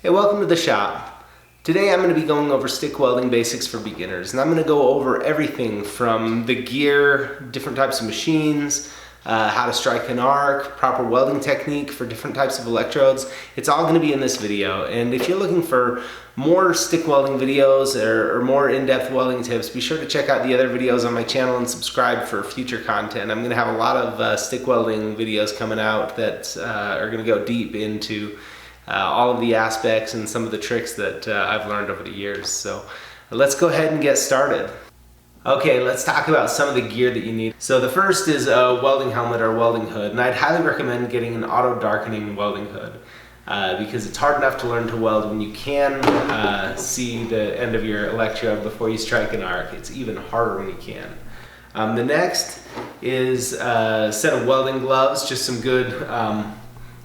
Hey, welcome to the shop. Today I'm going to be going over stick welding basics for beginners, and I'm going to go over everything from the gear, different types of machines, how to strike an arc, proper welding technique for different types of electrodes. It's all going to be in this video, and if you're looking for more stick welding videos or more in-depth welding tips, be sure to check out the other videos on my channel and subscribe for future content. I'm going to have a lot of stick welding videos coming out that are going to go deep into all of the aspects and some of the tricks that I've learned over the years. So let's go ahead and get started. Okay, let's talk about some of the gear that you need. So the first is a welding helmet or welding hood, and I'd highly recommend getting an auto darkening welding hood because it's hard enough to learn to weld when you can see the end of your electrode before you strike an arc. It's even harder when you can. The next is a set of welding gloves, just some good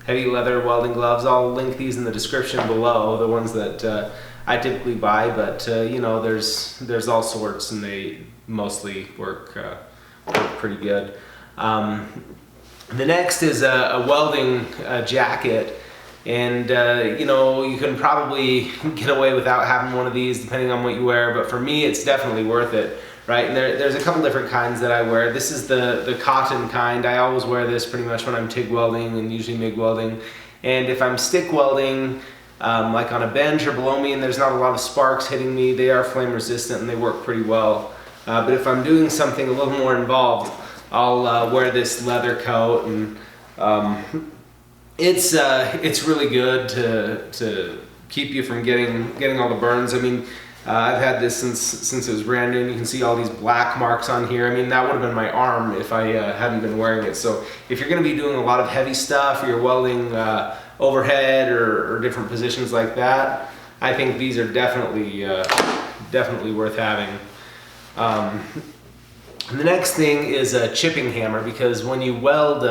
heavy leather welding gloves. I'll link these in the description below, the ones that I typically buy, but you know, there's all sorts, and they mostly work pretty good. The next is a welding jacket, and you know, you can probably get away without having one of these depending on what you wear, but for me it's definitely worth it. Right, and there's a couple different kinds that I wear. This is the cotton kind. I always wear this pretty much when I'm TIG welding and usually MIG welding. And if I'm stick welding, like on a bench or below me and there's not a lot of sparks hitting me, they are flame resistant and they work pretty well. But if I'm doing something a little more involved, I'll wear this leather coat, and it's really good to keep you from getting all the burns. I mean, I've had this since it was brand new. You can see all these black marks on here. I mean, that would have been my arm if I hadn't been wearing it. So if you're going to be doing a lot of heavy stuff, or you're welding overhead or different positions like that, I think these are definitely worth having. The next thing is a chipping hammer, because when you weld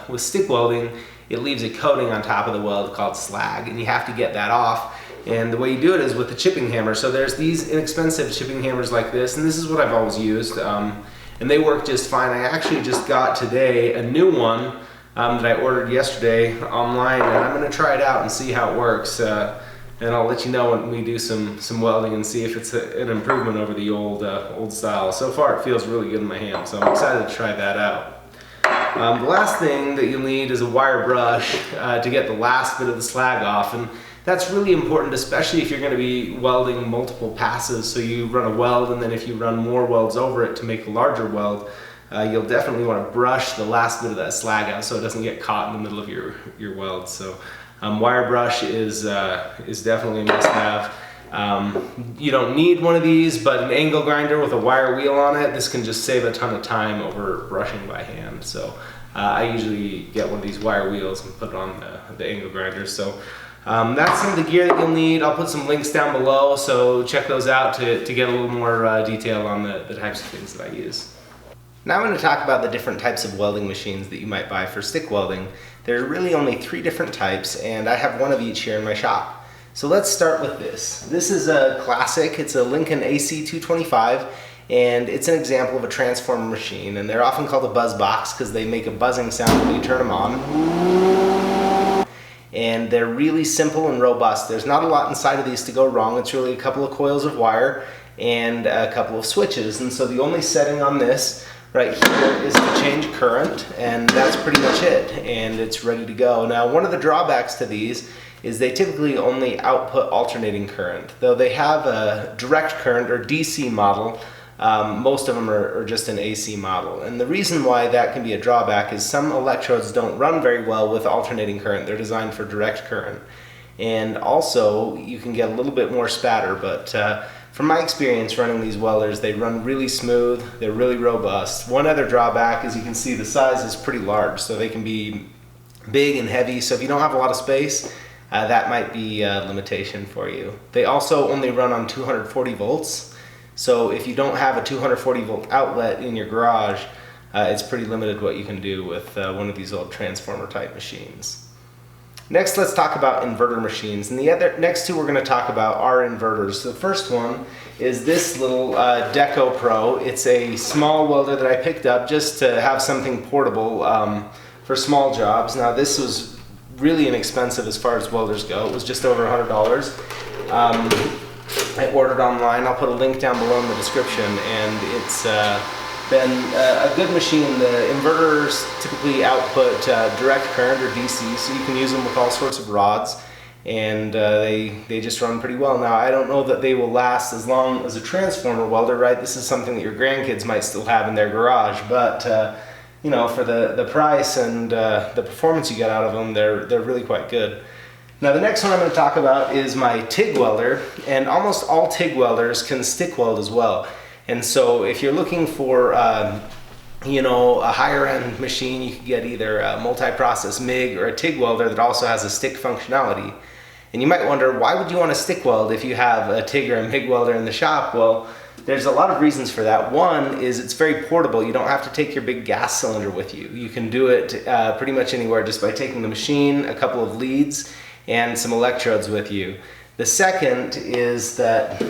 with stick welding, it leaves a coating on top of the weld called slag, and you have to get that off. And the way you do it is with the chipping hammer. So there's these inexpensive chipping hammers like this, and this is what I've always used, and they work just fine. I actually just got today a new one that I ordered yesterday online, and I'm going to try it out and see how it works, and I'll let you know when we do some welding and see if it's an improvement over the old style. So far it feels really good in my hand, so I'm excited to try that out. The last thing that you'll need is a wire brush to get the last bit of the slag off, and that's really important, especially if you're going to be welding multiple passes. So you run a weld, and then if you run more welds over it to make a larger weld, you'll definitely want to brush the last bit of that slag out so it doesn't get caught in the middle of your weld. So wire brush is definitely a must-have. You don't need one of these, but an angle grinder with a wire wheel on it, this can just save a ton of time over brushing by hand. So I usually get one of these wire wheels and put it on the angle grinder. So that's some of the gear that you'll need. I'll put some links down below, so check those out to get a little more detail on the types of things that I use. Now I'm going to talk about the different types of welding machines that you might buy for stick welding. There are really only 3 different types, and I have one of each here in my shop. So let's start with this. This is a classic. It's a Lincoln AC225, and it's an example of a transformer machine, and they're often called a buzz box because they make a buzzing sound when you turn them on. And they're really simple and robust. There's not a lot inside of these to go wrong. It's really a couple of coils of wire and a couple of switches. And so the only setting on this right here is to change current, and that's pretty much it. And it's ready to go. Now, one of the drawbacks to these is they typically only output alternating current. Though they have a direct current or DC model, most of them are just an AC model. And the reason why that can be a drawback is some electrodes don't run very well with alternating current. They're designed for direct current. And also, you can get a little bit more spatter, but from my experience running these welders, they run really smooth, they're really robust. One other drawback is you can see the size is pretty large, so they can be big and heavy. So if you don't have a lot of space, that might be a limitation for you. They also only run on 240 volts. So if you don't have a 240 volt outlet in your garage, it's pretty limited what you can do with one of these old transformer type machines. Next, let's talk about inverter machines. And the next 2 we're going to talk about are inverters. The first one is this little Deco Pro. It's a small welder that I picked up just to have something portable for small jobs. Now this was really inexpensive as far as welders go. It was just over $100. I ordered online. I'll put a link down below in the description, and it's been a good machine. The inverters typically output direct current or DC, so you can use them with all sorts of rods, and they just run pretty well. Now, I don't know that they will last as long as a transformer welder, right? This is something that your grandkids might still have in their garage, but you know, for the price and the performance you get out of them, they're really quite good. Now, the next one I'm going to talk about is my TIG welder, and almost all TIG welders can stick weld as well. And so if you're looking for you know, a higher end machine, you can get either a multi-process MIG or a TIG welder that also has a stick functionality. And you might wonder, why would you want to stick weld if you have a TIG or a MIG welder in the shop? Well, there's a lot of reasons for that. One is it's very portable. You don't have to take your big gas cylinder with you. You can do it pretty much anywhere just by taking the machine, a couple of leads, and some electrodes with you. The second is that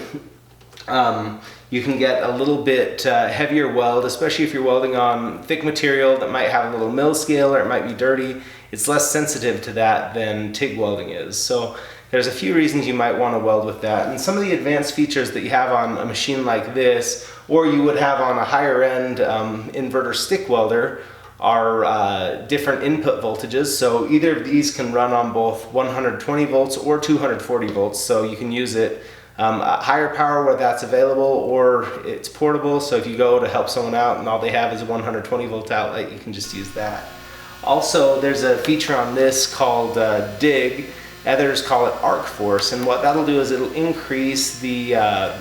you can get a little bit heavier weld, especially if you're welding on thick material that might have a little mill scale or it might be dirty. It's less sensitive to that than TIG welding is. So there's a few reasons you might want to weld with that. And some of the advanced features that you have on a machine like this, or you would have on a higher end inverter stick welder, are different input voltages. So either of these can run on both 120 volts or 240 volts. So you can use it at higher power where that's available, or it's portable. So if you go to help someone out and all they have is a 120 volt outlet, you can just use that. Also, there's a feature on this called dig. Others call it arc force. And what that'll do is it'll increase the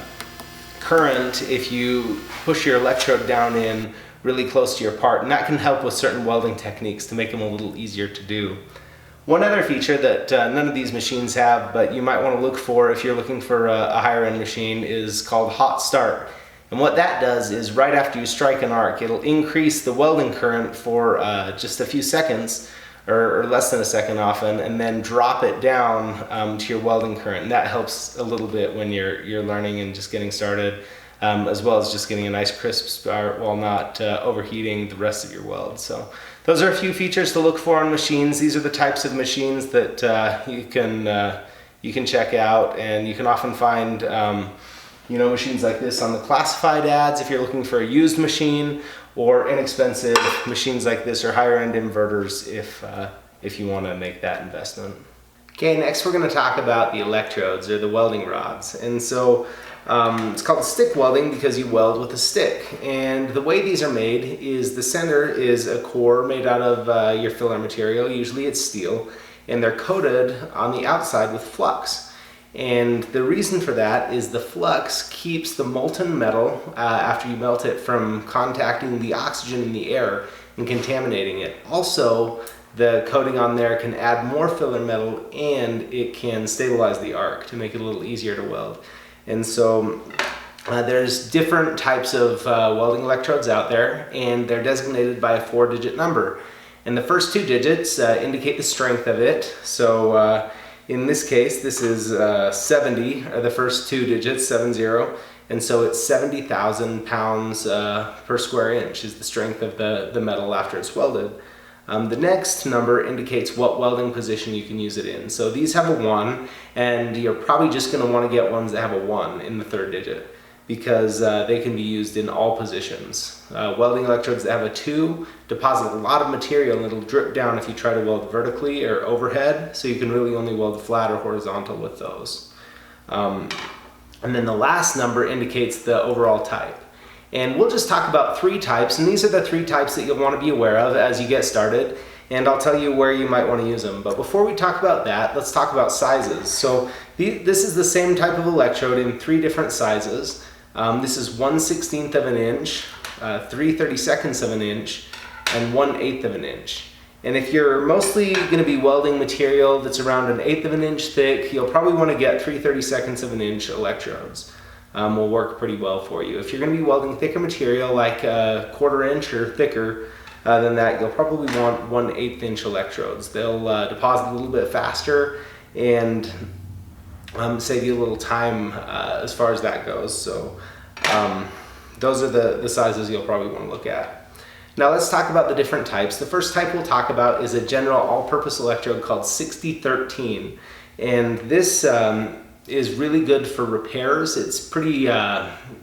current if you push your electrode down in really close to your part, and that can help with certain welding techniques to make them a little easier to do. One other feature that none of these machines have, but you might want to look for if you're looking for a higher end machine, is called hot start. And what that does is right after you strike an arc, it'll increase the welding current for just a few seconds, or less than a second often, and then drop it down to your welding current. And that helps a little bit when you're learning and just getting started. As well as just getting a nice crisp start while not overheating the rest of your weld. So those are a few features to look for on machines. These are the types of machines that you can check out, and you can often find you know, machines like this on the classified ads if you're looking for a used machine, or inexpensive machines like this, or higher end inverters if you want to make that investment. Okay, next we're going to talk about the electrodes, or the welding rods. And so it's called stick welding because you weld with a stick. And the way these are made is the center is a core made out of your filler material, usually it's steel, and they're coated on the outside with flux. And the reason for that is the flux keeps the molten metal, after you melt it, from contacting the oxygen in the air and contaminating it. Also, the coating on there can add more filler metal, and it can stabilize the arc to make it a little easier to weld. And so there's different types of welding electrodes out there, and they're designated by a 4-digit number. And the first 2 digits indicate the strength of it. So in this case, this is 70, or the first 2 digits, 70. And so it's 70,000 pounds per square inch is the strength of the metal after it's welded. The next number indicates what welding position you can use it in. So these have a 1, and you're probably just going to want to get ones that have a 1 in the 3rd digit, because they can be used in all positions. Welding electrodes that have a 2 deposit a lot of material, and it'll drip down if you try to weld vertically or overhead, so you can really only weld flat or horizontal with those. And then the last number indicates the overall type. And we'll just talk about 3 types, and these are the 3 types that you'll want to be aware of as you get started, and I'll tell you where you might want to use them. But before we talk about that, let's talk about sizes. So this is the same type of electrode in 3 different sizes. This is 1/16 of an inch, 3/32 of an inch, and 1/8 of an inch. And if you're mostly going to be welding material that's around 1/8 of an inch thick, you'll probably want to get 3/32 of an inch electrodes. Will work pretty well for you. If you're going to be welding thicker material like a 1/4 inch or thicker than that, you'll probably want 1/8 inch electrodes. They'll deposit a little bit faster and save you a little time as far as that goes. So those are the sizes you'll probably want to look at. Now let's talk about the different types. The first type we'll talk about is a general all-purpose electrode called 6013. And this is really good for repairs. It's pretty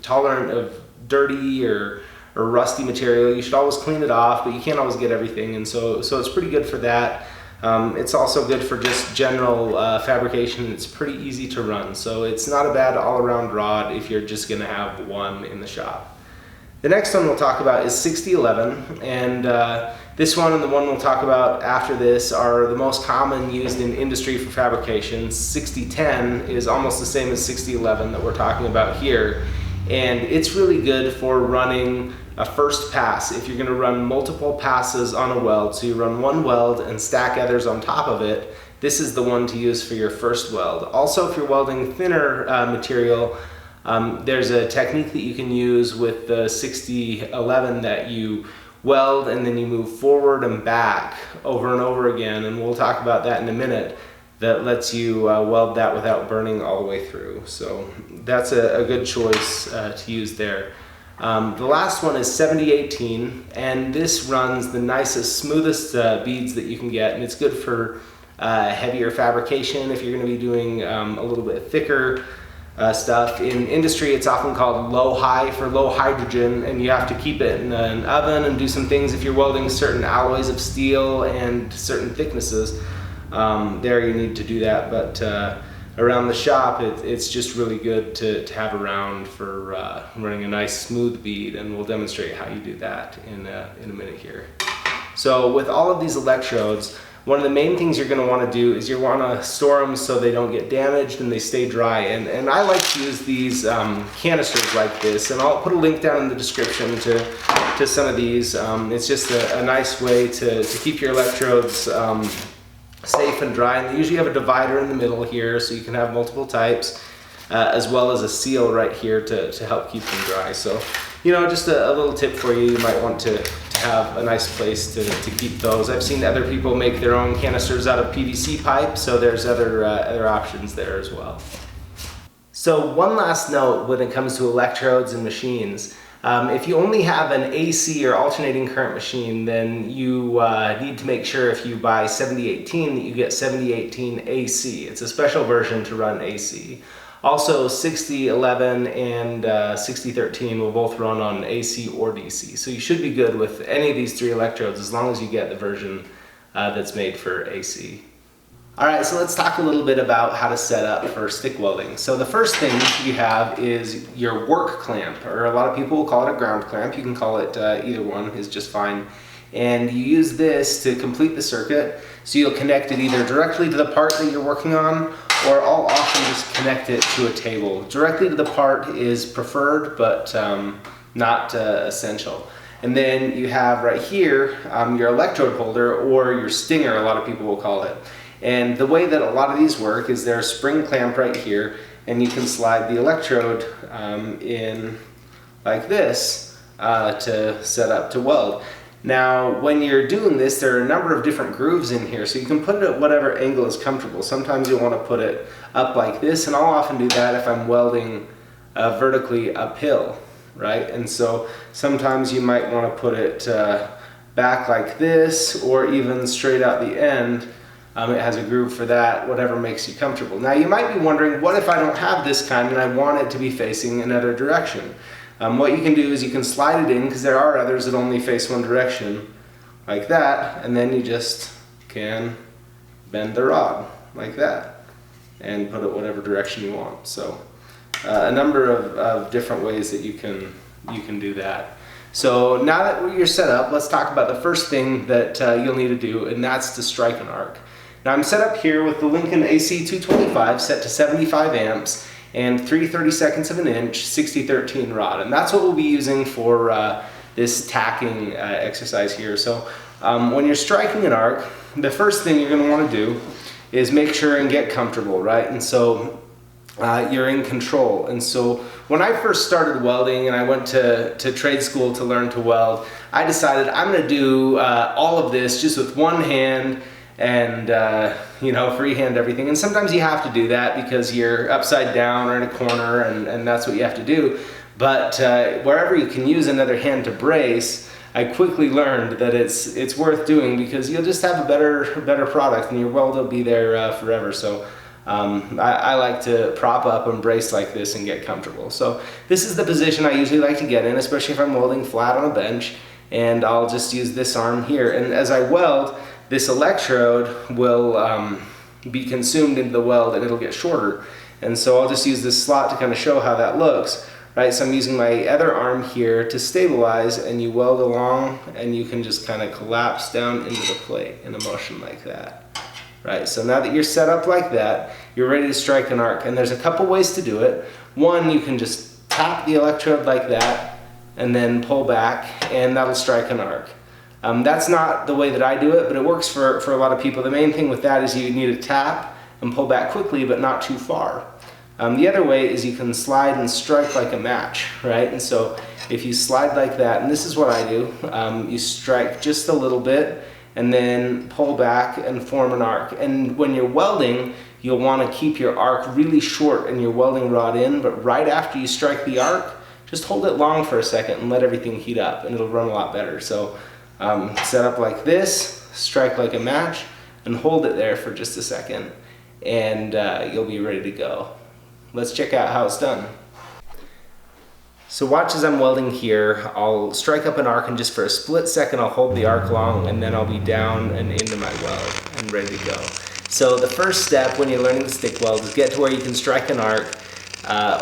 tolerant of dirty or rusty material. You should always clean it off, but you can't always get everything, and so it's pretty good for that. It's also good for just general fabrication. It's pretty easy to run, so it's not a bad all-around rod if you're just going to have one in the shop. The next one we'll talk about is 6011, and this one and the one we'll talk about after this are the most common used in industry for fabrication. 6010 is almost the same as 6011 that we're talking about here, and it's really good for running a first pass. If you're going to run multiple passes on a weld, so you run one weld and stack others on top of it, this is the one to use for your first weld. Also, if you're welding thinner material, there's a technique that you can use with the 6011 that you weld and then you move forward and back over and over again, and we'll talk about that in a minute, that lets you weld that without burning all the way through. So that's a good choice to use there. The last one is 7018, and this runs the nicest, smoothest beads that you can get, and it's good for heavier fabrication if you're going to be doing a little bit thicker stuff. In industry, it's often called low-high for low hydrogen, and you have to keep it in an oven and do some things if you're welding certain alloys of steel and certain thicknesses. There you need to do that, but around the shop it's just really good to have around for running a nice smooth bead, and we'll demonstrate how you do that in a minute here. So with all of these electrodes, one of the main things you're going to want to do is you want to store them so they don't get damaged and they stay dry. And I like to use these canisters like this, and I'll put a link down in the description to some of these. It's just a nice way to keep your electrodes safe and dry. And they usually have a divider in the middle here, so you can have multiple types, as well as a seal right here to help keep them dry. So, you know, just a little tip for you. You might want to have a nice place to keep those. I've seen other people make their own canisters out of PVC pipe, so there's other options there as well. So one last note when it comes to electrodes and machines. If you only have an AC or alternating current machine, then you need to make sure if you buy 7018 that you get 7018 AC. It's a special version to run AC. Also, 6011 and 6013 will both run on AC or DC. So you should be good with any of these three electrodes as long as you get the version that's made for AC. Alright, so let's talk a little bit about how to set up for stick welding. So the first thing you have is your work clamp, or a lot of people will call it a ground clamp. You can call it either one, is just fine. And you use this to complete the circuit, so you'll connect it either directly to the part that you're working on, or I'll often just connect it to a table. Directly to the part is preferred, but not essential. And then you have right here your electrode holder, or your stinger, a lot of people will call it. And the way that a lot of these work is there's a spring clamp right here, and you can slide the electrode in like this to set up to weld. Now, when you're doing this, there are a number of different grooves in here, so you can put it at whatever angle is comfortable. Sometimes you'll want to put it up like this, and I'll often do that if I'm welding vertically uphill, right? And so sometimes you might want to put it back like this, or even straight out the end. It has a groove for that, whatever makes you comfortable. Now, you might be wondering, what if I don't have this kind and I want it to be facing another direction? What you can do is you can slide it in, because there are others that only face one direction, like that, and then you just can bend the rod like that and put it whatever direction you want. So a number of different ways that you can do that. So now that you're set up, let's talk about the first thing that you'll need to do, and that's to strike an arc. Now I'm set up here with the Lincoln AC 225 set to 75 amps and 3/32 of an inch 6013 rod, and that's what we'll be using for this tacking exercise here. So when you're striking an arc, the first thing you're going to want to do is make sure and get comfortable, right? And so you're in control. And so when I first started welding and I went to trade school to learn to weld, I decided I'm going to do all of this just with one hand and you know, freehand everything. And sometimes you have to do that because you're upside down or in a corner, and that's what you have to do. But wherever you can use another hand to brace, I quickly learned that it's worth doing because you'll just have a better product and your weld will be there forever. So I like to prop up and brace like this and get comfortable. So this is the position I usually like to get in, especially if I'm welding flat on a bench, and I'll just use this arm here. And as I weld, this electrode will be consumed into the weld and it'll get shorter. And so I'll just use this slot to kind of show how that looks. Right, so I'm using my other arm here to stabilize, and you weld along and you can just kind of collapse down into the plate in a motion like that. Right, so now that you're set up like that, you're ready to strike an arc. And there's a couple ways to do it. One, you can just tap the electrode like that and then pull back, and that'll strike an arc. That's not the way that I do it, but it works for a lot of people. The main thing with that is you need to tap and pull back quickly, but not too far. The other way is you can slide and strike like a match, right? And so if you slide like that, and this is what I do, you strike just a little bit and then pull back and form an arc. And when you're welding, you'll want to keep your arc really short and your welding rod in, but right after you strike the arc, just hold it long for a second and let everything heat up, and it'll run a lot better. So set up like this, strike like a match, and hold it there for just a second, and you'll be ready to go. Let's check out how it's done. So watch as I'm welding here. I'll strike up an arc, and just for a split second I'll hold the arc long, and then I'll be down and into my weld and ready to go. So the first step when you're learning to stick weld is get to where you can strike an arc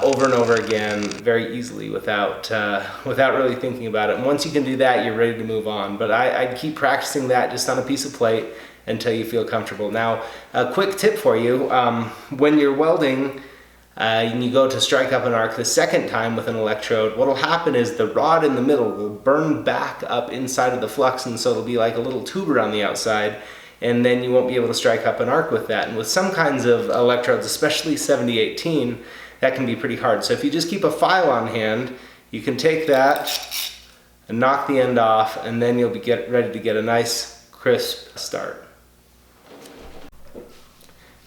over and over again very easily without really thinking about it. And once you can do that, you're ready to move on. But I'd keep practicing that just on a piece of plate until you feel comfortable. Now, a quick tip for you, when you're welding, and you go to strike up an arc the second time with an electrode, what will happen is the rod in the middle will burn back up inside of the flux, and so it'll be like a little tuber on the outside, and then you won't be able to strike up an arc with that. And with some kinds of electrodes, especially 7018, that can be pretty hard. So if you just keep a file on hand, you can take that and knock the end off, and then you'll be ready to get a nice crisp start.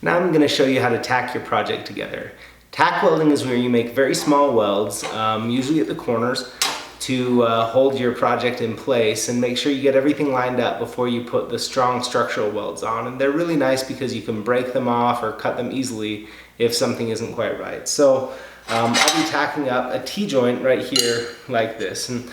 Now I'm going to show you how to tack your project together. Tack welding is where you make very small welds, usually at the corners, to hold your project in place and make sure you get everything lined up before you put the strong structural welds on. And they're really nice because you can break them off or cut them easily if something isn't quite right. So I'll be tacking up a T-joint right here like this. And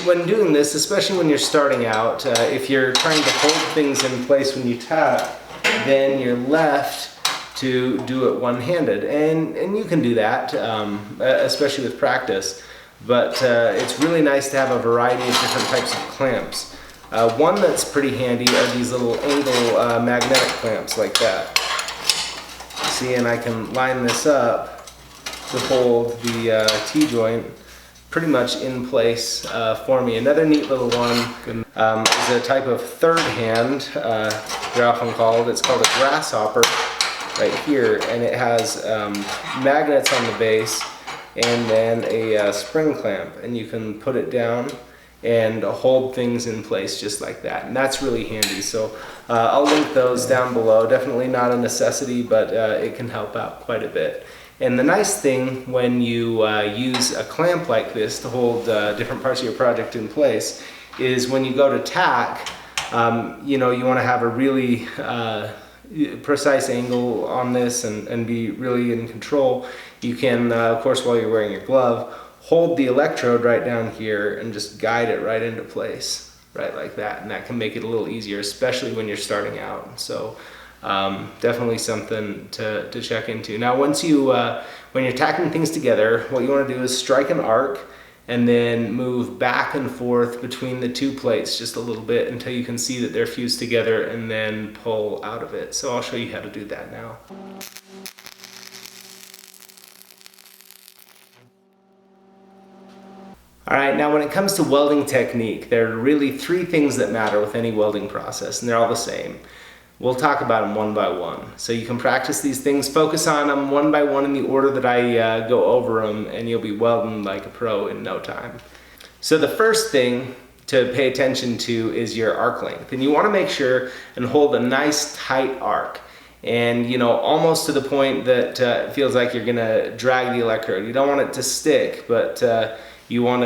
when doing this, especially when you're starting out, if you're trying to hold things in place when you tack, then you're left to do it one-handed, and you can do that, especially with practice, but it's really nice to have a variety of different types of clamps. One that's pretty handy are these little angle magnetic clamps like that. See, and I can line this up to hold the T-joint pretty much in place for me. Another neat little one is a type of third hand, they're often called. It's called a grasshopper right here, and it has magnets on the base and then a spring clamp, and you can put it down and hold things in place just like that, and that's really handy. So I'll link those down below. Definitely not a necessity, but it can help out quite a bit. And the nice thing when you use a clamp like this to hold different parts of your project in place is when you go to tack, you know, you want to have a really precise angle on this and be really in control. You can, of course, while you're wearing your glove, hold the electrode right down here and just guide it right into place, right like that. And that can make it a little easier, especially when you're starting out. So definitely something to check into. Now, once you, when you're tacking things together, what you want to do is strike an arc and then move back and forth between the two plates just a little bit until you can see that they're fused together, and then pull out of it. So I'll show you how to do that now. Alright, now when it comes to welding technique, there are really three things that matter with any welding process, and they're all the same. We'll talk about them one by one. So you can practice these things, focus on them one by one in the order that I go over them, and you'll be welding like a pro in no time. So the first thing to pay attention to is your arc length. And you want to make sure and hold a nice tight arc. And, you know, almost to the point that it feels like you're going to drag the electrode. You don't want it to stick, but you want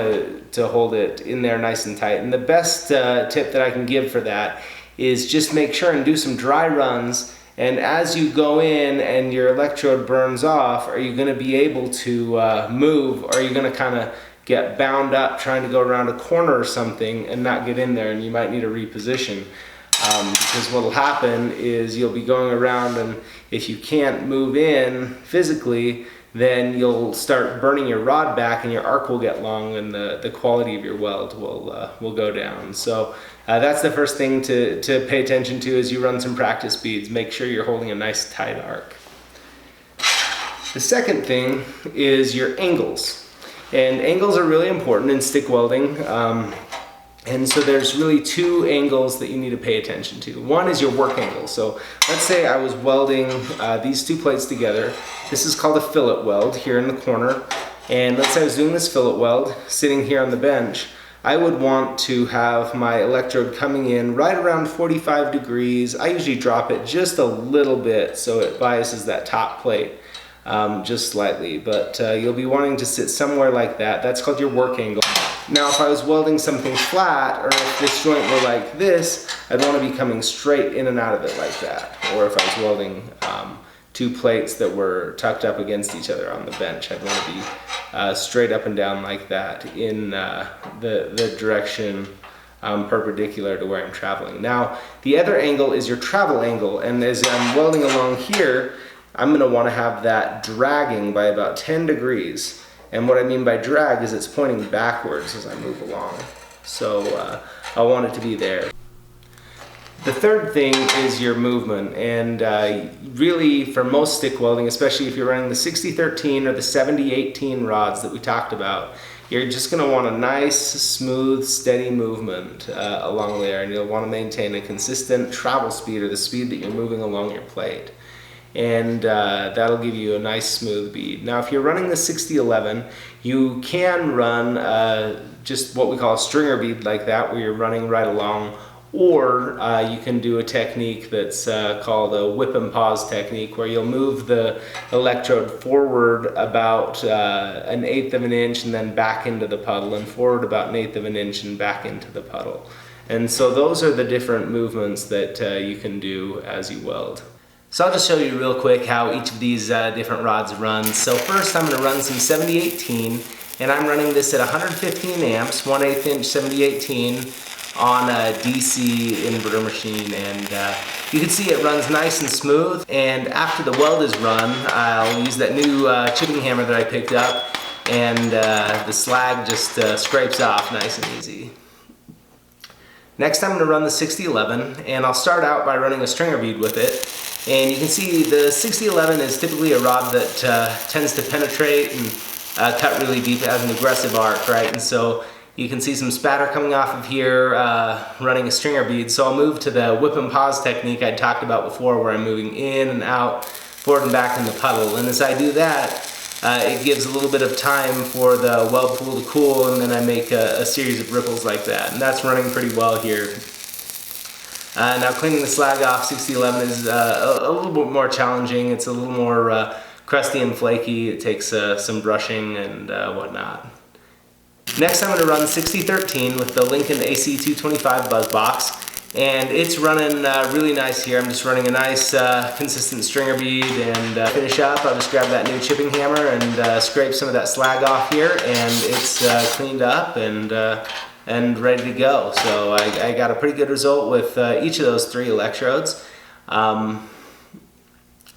to hold it in there nice and tight. And the best tip that I can give for that is just make sure and do some dry runs, and as you go in and your electrode burns off, are you going to be able to move, or are you going to kind of get bound up trying to go around a corner or something and not get in there, and you might need to reposition. Because what will happen is you'll be going around, and if you can't move in physically, then you'll start burning your rod back and your arc will get long, and the quality of your weld will go down. So that's the first thing to pay attention to as you run some practice beads. Make sure you're holding a nice tight arc. The second thing is your angles. And angles are really important in stick welding. And so there's really two angles that you need to pay attention to. One is your work angle. So let's say I was welding these two plates together. This is called a fillet weld here in the corner. And let's say I was doing this fillet weld sitting here on the bench. I would want to have my electrode coming in right around 45 degrees. I usually drop it just a little bit so it biases that top plate just slightly. But you'll be wanting to sit somewhere like that. That's called your work angle. Now if I was welding something flat, or if this joint were like this, I'd want to be coming straight in and out of it like that. Or if I was welding two plates that were tucked up against each other on the bench, I'd want to be straight up and down like that in the direction perpendicular to where I'm traveling. Now the other angle is your travel angle, and as I'm welding along here, I'm going to want to have that dragging by about 10 degrees. And what I mean by drag is it's pointing backwards as I move along. So I want it to be there. The third thing is your movement, and really for most stick welding, especially if you're running the 60-13 or the 70-18 rods that we talked about, you're just going to want a nice, smooth, steady movement along there, and you'll want to maintain a consistent travel speed, or the speed that you're moving along your plate. And that'll give you a nice smooth bead. Now if you're running the 60-11, you can run just what we call a stringer bead like that, where you're running right along, or you can do a technique that's called a whip and pause technique, where you'll move the electrode forward about 1/8 of an inch and then back into the puddle, and forward about 1/8 of an inch and back into the puddle. And so those are the different movements that you can do as you weld. So I'll just show you real quick how each of these different rods run. So first I'm going to run some 70-18, and I'm running this at 115 amps, 1/8 inch 70-18 on a DC inverter machine, and you can see it runs nice and smooth. And after the weld is run, I'll use that new chipping hammer that I picked up, and the slag just scrapes off nice and easy. Next I'm going to run the 60-11, and I'll start out by running a stringer bead with it. And you can see the 60-11 is typically a rod that tends to penetrate and cut really deep. It has an aggressive arc, right? And so you can see some spatter coming off of here running a stringer bead. So I'll move to the whip and pause technique I talked about before, where I'm moving in and out, forward and back in the puddle. And as I do that, it gives a little bit of time for the weld pool to cool, and then I make a series of ripples like that. And that's running pretty well here. Now cleaning the slag off 60-11 is a little bit more challenging. It's a little more crusty and flaky. It takes some brushing and whatnot. Next I'm going to run 60-13 with the Lincoln AC225 buzz box, and it's running really nice here. I'm just running a nice consistent stringer bead, and finish up, I'll just grab that new chipping hammer and scrape some of that slag off here, and it's cleaned up and ready to go. So I got a pretty good result with each of those three electrodes.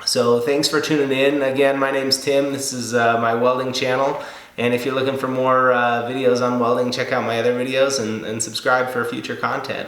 So thanks for tuning in. Again, my name's Tim. This is my welding channel. And if you're looking for more videos on welding, check out my other videos and subscribe for future content.